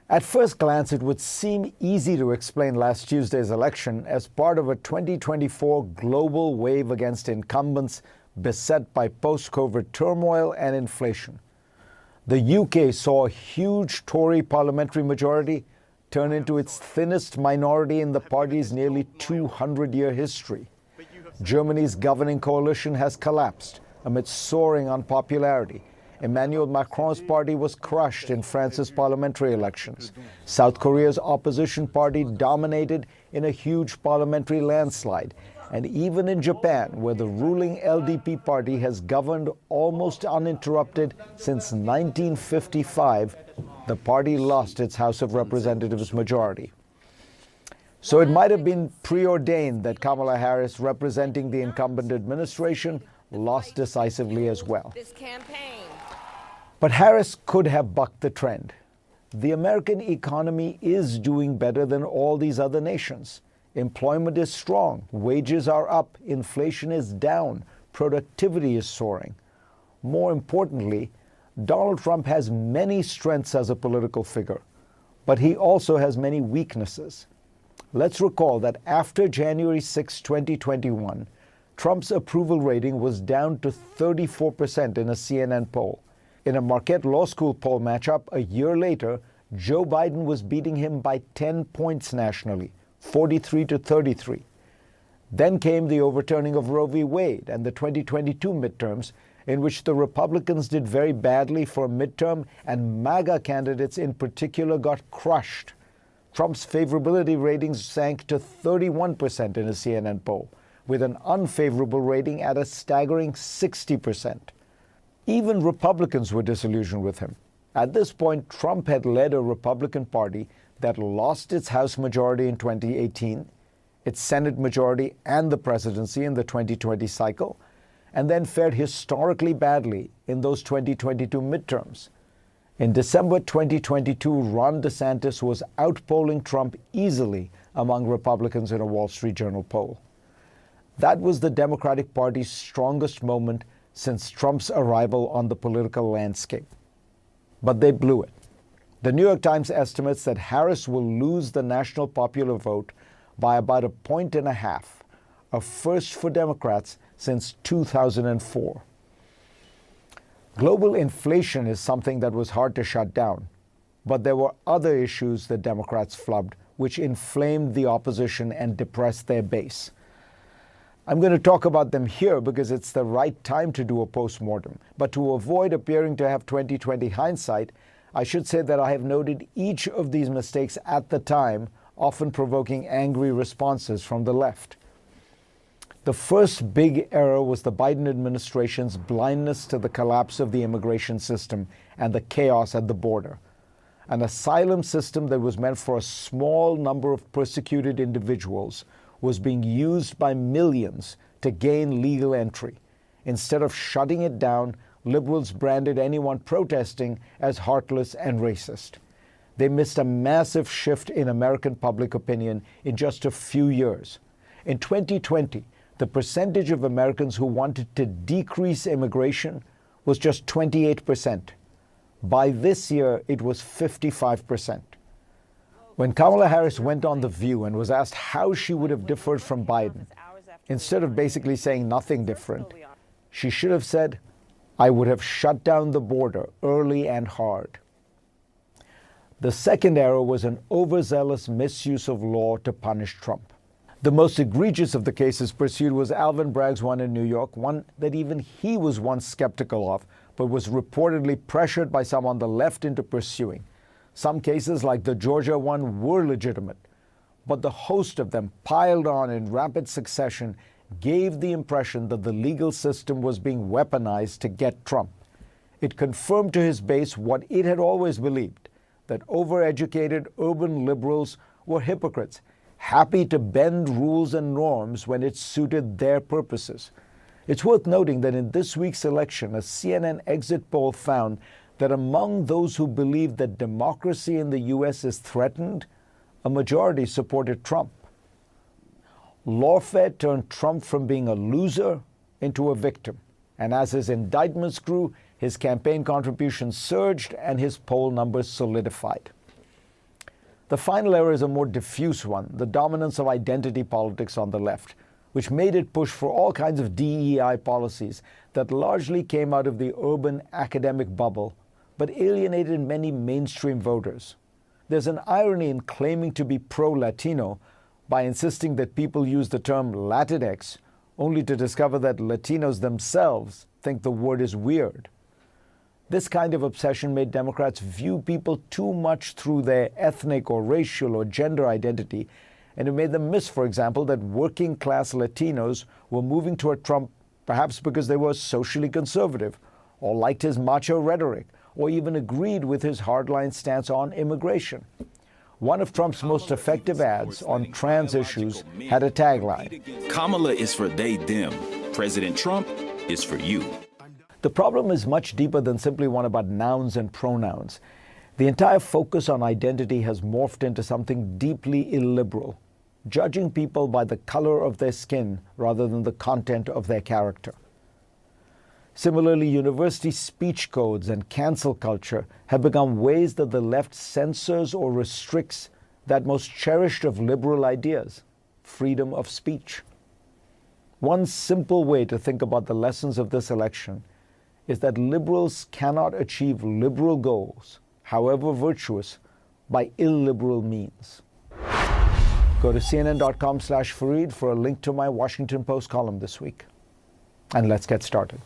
At first glance, it would seem easy to explain last Tuesday's election as part of a 2024 global wave against incumbents beset by post-COVID turmoil and inflation. The UK saw a huge Tory parliamentary majority turn into its thinnest minority in the party's nearly 200-year history. Germany's governing coalition has collapsed amid soaring unpopularity. Emmanuel Macron's party was crushed in France's parliamentary elections. South Korea's opposition party dominated in a huge parliamentary landslide. And even in Japan, where the ruling LDP party has governed almost uninterrupted since 1955, the party lost its House of Representatives majority. So it might have been preordained that Kamala Harris, representing the incumbent administration, lost decisively as well. But Harris could have bucked the trend. The American economy is doing better than all these other nations. Employment is strong, wages are up, inflation is down, productivity is soaring. More importantly, Donald Trump has many strengths as a political figure, but he also has many weaknesses. Let's recall that after January 6, 2021, Trump's approval rating was down to 34% in a CNN poll. In a Marquette Law School poll matchup a year later, Joe Biden was beating him by 10 points nationally, 43-33. Then came the overturning of Roe v. Wade and the 2022 midterms, in which the Republicans did very badly for a midterm and MAGA candidates in particular got crushed. Trump's favorability ratings sank to 31% in a CNN poll, with an unfavorable rating at a staggering 60%. Even Republicans were disillusioned with him. At this point, Trump had led a Republican Party that lost its House majority in 2018, its Senate majority and the presidency in the 2020 cycle, and then fared historically badly in those 2022 midterms. In December 2022, Ron DeSantis was outpolling Trump easily among Republicans in a Wall Street Journal poll. That was the Democratic Party's strongest moment since Trump's arrival on the political landscape. But they blew it. The New York Times estimates that Harris will lose the national popular vote by about 1.5 points, a first for Democrats since 2004. Global inflation is something that was hard to shut down, but there were other issues the Democrats flubbed, which inflamed the opposition and depressed their base. I'm going to talk about them here because it's the right time to do a postmortem. But to avoid appearing to have 20/20 hindsight, I should say that I have noted each of these mistakes at the time, often provoking angry responses from the left. The first big error was the Biden administration's blindness to the collapse of the immigration system and the chaos at the border. An asylum system that was meant for a small number of persecuted individuals was being used by millions to gain legal entry. Instead of shutting it down, liberals branded anyone protesting as heartless and racist. They missed a massive shift in American public opinion in just a few years. In 2020, the percentage of Americans who wanted to decrease immigration was just 28%. By this year, it was 55%. When Kamala Harris went on The View and was asked how she would have differed from Biden, instead of basically saying nothing different, she should have said, "I would have shut down the border early and hard." The second error was an overzealous misuse of law to punish Trump. The most egregious of the cases pursued was Alvin Bragg's one in New York, one that even he was once skeptical of, but was reportedly pressured by some on the left into pursuing. Some cases, like the Georgia one, were legitimate, but the host of them piled on in rapid succession gave the impression that the legal system was being weaponized to get Trump. It confirmed to his base what it had always believed, that overeducated urban liberals were hypocrites, happy to bend rules and norms when it suited their purposes. It's worth noting that in this week's election, a CNN exit poll found that among those who believe that democracy in the U.S. is threatened, a majority supported Trump. Lawfare turned Trump from being a loser into a victim. And as his indictments grew, his campaign contributions surged and his poll numbers solidified. The final error is a more diffuse one, the dominance of identity politics on the left, which made it push for all kinds of DEI policies that largely came out of the urban academic bubble, but alienated many mainstream voters. There's an irony in claiming to be pro-Latino by insisting that people use the term Latinx, only to discover that Latinos themselves think the word is weird. This kind of obsession made Democrats view people too much through their ethnic or racial or gender identity, and it made them miss, for example, that working-class Latinos were moving toward Trump perhaps because they were socially conservative, or liked his macho rhetoric, or even agreed with his hardline stance on immigration. One of Trump's most effective ads on trans issues had a tagline: Kamala is for they, them. President Trump is for you. The problem is much deeper than simply one about nouns and pronouns. The entire focus on identity has morphed into something deeply illiberal, judging people by the color of their skin rather than the content of their character. Similarly, university speech codes and cancel culture have become ways that the left censors or restricts that most cherished of liberal ideas, freedom of speech. One simple way to think about the lessons of this election is that liberals cannot achieve liberal goals, however virtuous, by illiberal means. Go to CNN.com/Fareed for a link to my Washington Post column this week. And let's get started.